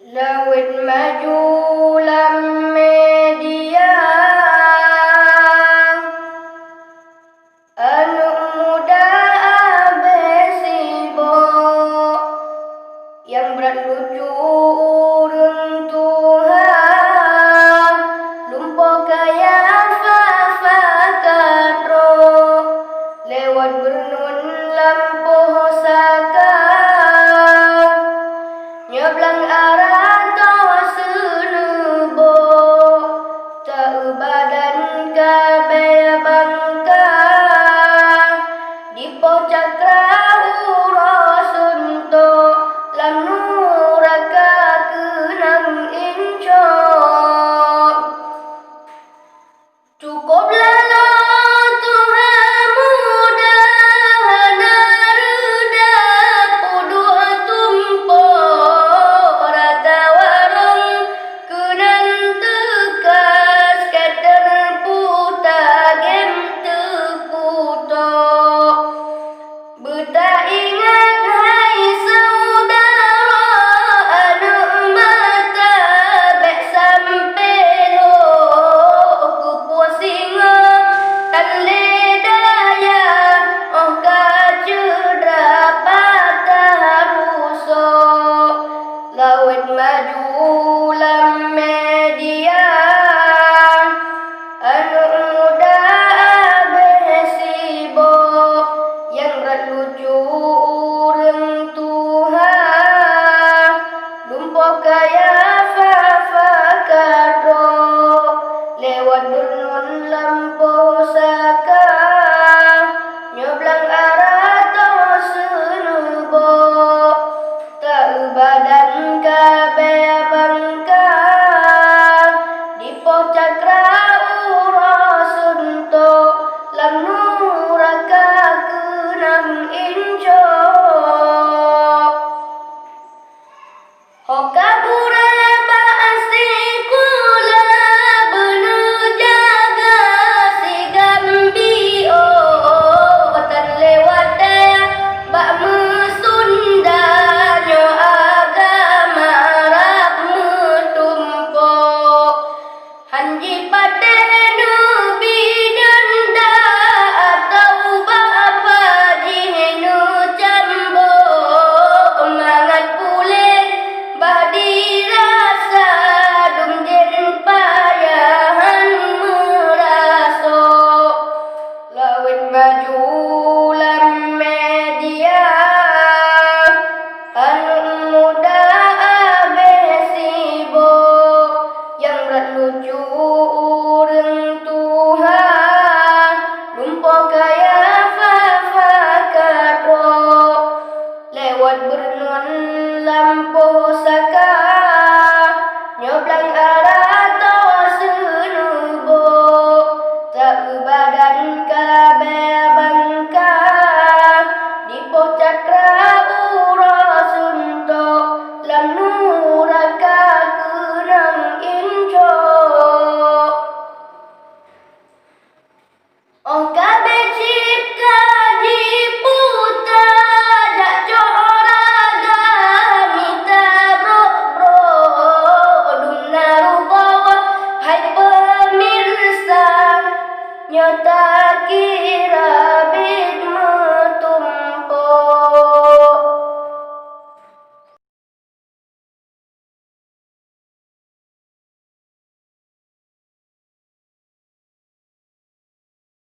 Lawit maju lam media anu muda abesibo yang berat lucu urun Tuhan lumpo kaya fakatro lewat bernun lampu saka nyeblang arah to senubo teu badan kabe bangka di pocakra urasunto lam nuraka kenang inco cukuplah lo Tuhan muda naruda pudu tumpo rata warung kenang tekas kader puta gem tekuto beta ingat hai saudara anak mata bek sampe lo ku puasinga tan ledaya oh kacedra patah ruso lawit maju lam media anu muda abesibo yang berat lucu urang Tuhan lumpo kaya fakatro lewat bernun lampu saka nyoblang arah to senubo teu badan kabe bangka di pocakra urasunto lam nuraka kenang inco hoka pura pasti kula benu jaga si gambio tan lewat daya bak mesunda nyo agama rap metumpo hanji pade nu bidanda atau bapa jihnu cambo mangat pulen badi rasa dumjen payahan meraso lawit maju lam media anu muda abesibo yang berat lucu urang Tuhan lumpo kaya fakatro lewat bernun lampu saka nyoblang arah to senubo teu badan kabe bangka di pocakra urasunto lam